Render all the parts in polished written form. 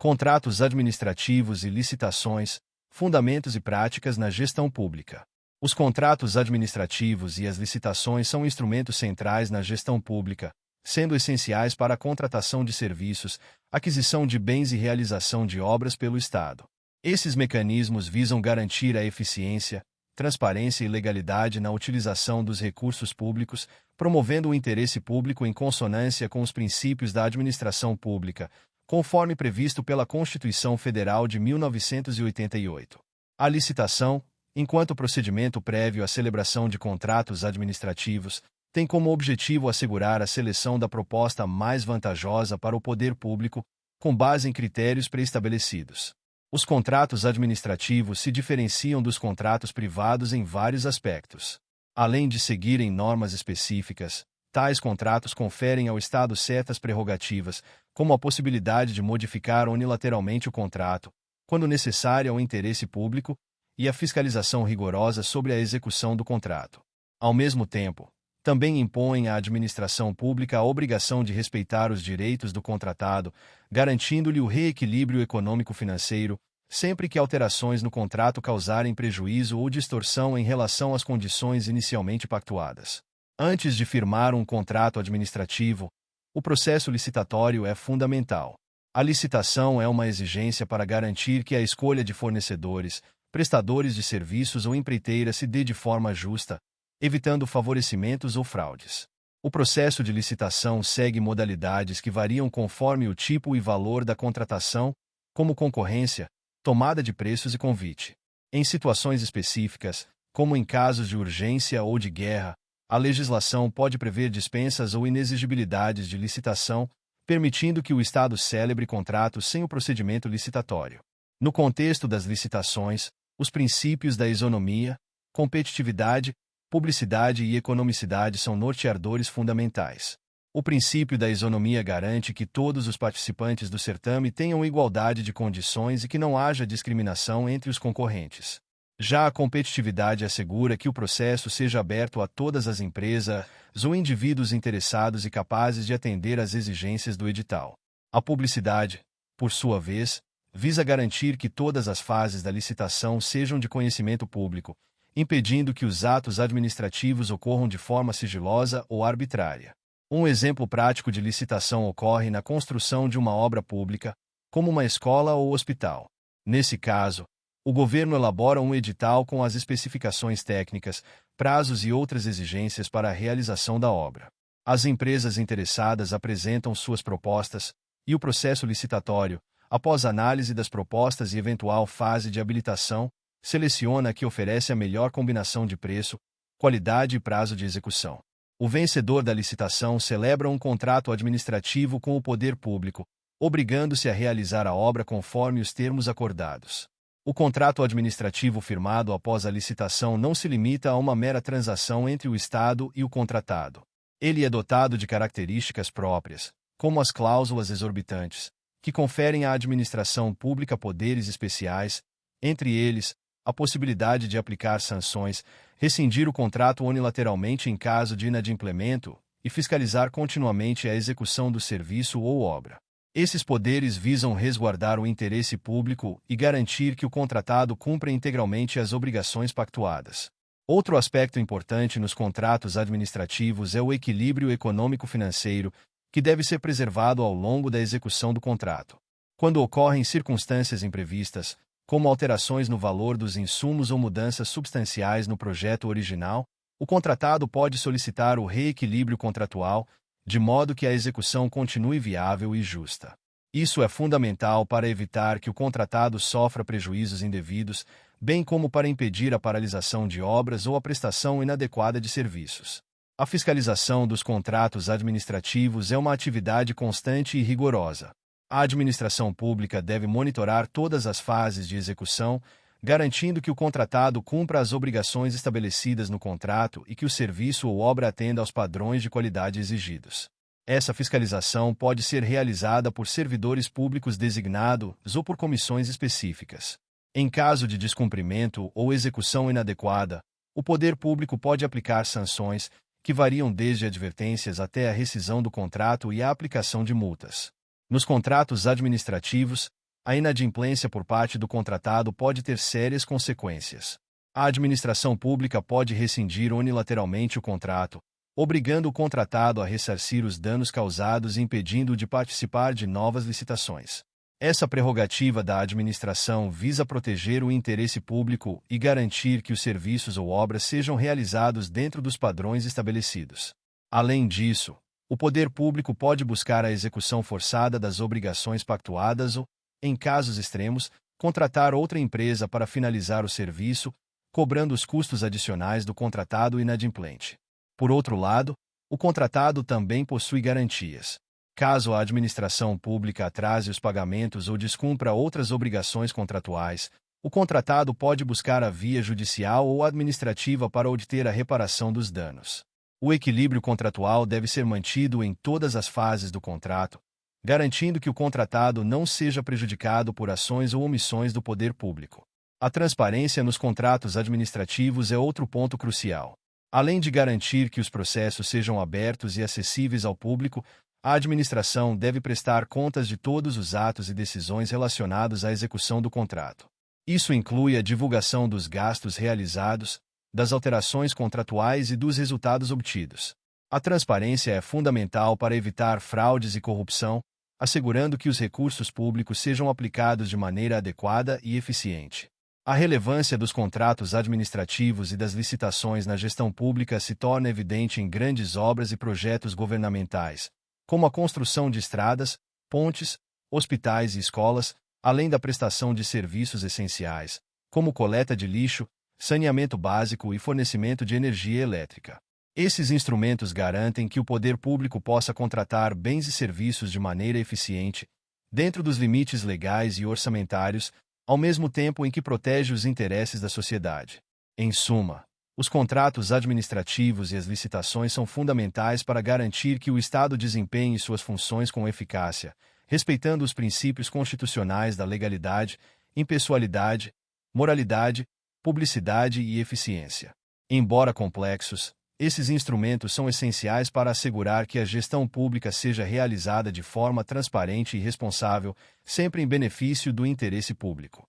Contratos administrativos e licitações, fundamentos e práticas na gestão pública. Os contratos administrativos e as licitações são instrumentos centrais na gestão pública, sendo essenciais para a contratação de serviços, aquisição de bens e realização de obras pelo Estado. Esses mecanismos visam garantir a eficiência, transparência e legalidade na utilização dos recursos públicos, promovendo o interesse público em consonância com os princípios da administração pública, conforme previsto pela Constituição Federal de 1988. A licitação, enquanto procedimento prévio à celebração de contratos administrativos, tem como objetivo assegurar a seleção da proposta mais vantajosa para o poder público, com base em critérios pré-estabelecidos. Os contratos administrativos se diferenciam dos contratos privados em vários aspectos. Além de seguirem normas específicas, tais contratos conferem ao Estado certas prerrogativas, como a possibilidade de modificar unilateralmente o contrato, quando necessário ao interesse público, e a fiscalização rigorosa sobre a execução do contrato. Ao mesmo tempo, também impõem à administração pública a obrigação de respeitar os direitos do contratado, garantindo-lhe o reequilíbrio econômico-financeiro, sempre que alterações no contrato causarem prejuízo ou distorção em relação às condições inicialmente pactuadas. Antes de firmar um contrato administrativo, o processo licitatório é fundamental. A licitação é uma exigência para garantir que a escolha de fornecedores, prestadores de serviços ou empreiteiras se dê de forma justa, evitando favorecimentos ou fraudes. O processo de licitação segue modalidades que variam conforme o tipo e valor da contratação, como concorrência, tomada de preços e convite. Em situações específicas, como em casos de urgência ou de guerra, a legislação pode prever dispensas ou inexigibilidades de licitação, permitindo que o Estado celebre contratos sem o procedimento licitatório. No contexto das licitações, os princípios da isonomia, competitividade, publicidade e economicidade são norteadores fundamentais. O princípio da isonomia garante que todos os participantes do certame tenham igualdade de condições e que não haja discriminação entre os concorrentes. Já a competitividade assegura que o processo seja aberto a todas as empresas ou indivíduos interessados e capazes de atender às exigências do edital. A publicidade, por sua vez, visa garantir que todas as fases da licitação sejam de conhecimento público, impedindo que os atos administrativos ocorram de forma sigilosa ou arbitrária. Um exemplo prático de licitação ocorre na construção de uma obra pública, como uma escola ou hospital. Nesse caso, o governo elabora um edital com as especificações técnicas, prazos e outras exigências para a realização da obra. As empresas interessadas apresentam suas propostas, e o processo licitatório, após análise das propostas e eventual fase de habilitação, seleciona a que oferece a melhor combinação de preço, qualidade e prazo de execução. O vencedor da licitação celebra um contrato administrativo com o poder público, obrigando-se a realizar a obra conforme os termos acordados. O contrato administrativo firmado após a licitação não se limita a uma mera transação entre o Estado e o contratado. Ele é dotado de características próprias, como as cláusulas exorbitantes, que conferem à administração pública poderes especiais, entre eles, a possibilidade de aplicar sanções, rescindir o contrato unilateralmente em caso de inadimplemento e fiscalizar continuamente a execução do serviço ou obra. Esses poderes visam resguardar o interesse público e garantir que o contratado cumpra integralmente as obrigações pactuadas. Outro aspecto importante nos contratos administrativos é o equilíbrio econômico-financeiro, que deve ser preservado ao longo da execução do contrato. Quando ocorrem circunstâncias imprevistas, como alterações no valor dos insumos ou mudanças substanciais no projeto original, o contratado pode solicitar o reequilíbrio contratual, de modo que a execução continue viável e justa. Isso é fundamental para evitar que o contratado sofra prejuízos indevidos, bem como para impedir a paralisação de obras ou a prestação inadequada de serviços. A fiscalização dos contratos administrativos é uma atividade constante e rigorosa. A administração pública deve monitorar todas as fases de execução, garantindo que o contratado cumpra as obrigações estabelecidas no contrato e que o serviço ou obra atenda aos padrões de qualidade exigidos. Essa fiscalização pode ser realizada por servidores públicos designados ou por comissões específicas. Em caso de descumprimento ou execução inadequada, o poder público pode aplicar sanções, que variam desde advertências até a rescisão do contrato e a aplicação de multas. Nos contratos administrativos, A inadimplência por parte do contratado pode ter sérias consequências. A administração pública pode rescindir unilateralmente o contrato, obrigando o contratado a ressarcir os danos causados e impedindo-o de participar de novas licitações. Essa prerrogativa da administração visa proteger o interesse público e garantir que os serviços ou obras sejam realizados dentro dos padrões estabelecidos. Além disso, o poder público pode buscar a execução forçada das obrigações pactuadas ou, em casos extremos, contratar outra empresa para finalizar o serviço, cobrando os custos adicionais do contratado inadimplente. Por outro lado, o contratado também possui garantias. Caso a administração pública atrase os pagamentos ou descumpra outras obrigações contratuais, o contratado pode buscar a via judicial ou administrativa para obter a reparação dos danos. O equilíbrio contratual deve ser mantido em todas as fases do contrato, garantindo que o contratado não seja prejudicado por ações ou omissões do poder público. A transparência nos contratos administrativos é outro ponto crucial. Além de garantir que os processos sejam abertos e acessíveis ao público, a administração deve prestar contas de todos os atos e decisões relacionados à execução do contrato. Isso inclui a divulgação dos gastos realizados, das alterações contratuais e dos resultados obtidos. A transparência é fundamental para evitar fraudes e corrupção, assegurando que os recursos públicos sejam aplicados de maneira adequada e eficiente. A relevância dos contratos administrativos e das licitações na gestão pública se torna evidente em grandes obras e projetos governamentais, como a construção de estradas, pontes, hospitais e escolas, além da prestação de serviços essenciais, como coleta de lixo, saneamento básico e fornecimento de energia elétrica. Esses instrumentos garantem que o poder público possa contratar bens e serviços de maneira eficiente, dentro dos limites legais e orçamentários, ao mesmo tempo em que protege os interesses da sociedade. Em suma, os contratos administrativos e as licitações são fundamentais para garantir que o Estado desempenhe suas funções com eficácia, respeitando os princípios constitucionais da legalidade, impessoalidade, moralidade, publicidade e eficiência. Embora complexos, esses instrumentos são essenciais para assegurar que a gestão pública seja realizada de forma transparente e responsável, sempre em benefício do interesse público.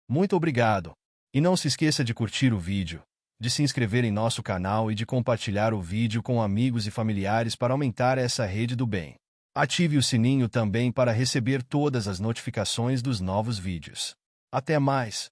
Muito obrigado! E não se esqueça de curtir o vídeo, de se inscrever em nosso canal e de compartilhar o vídeo com amigos e familiares para aumentar essa rede do bem. Ative o sininho também para receber todas as notificações dos novos vídeos. Até mais!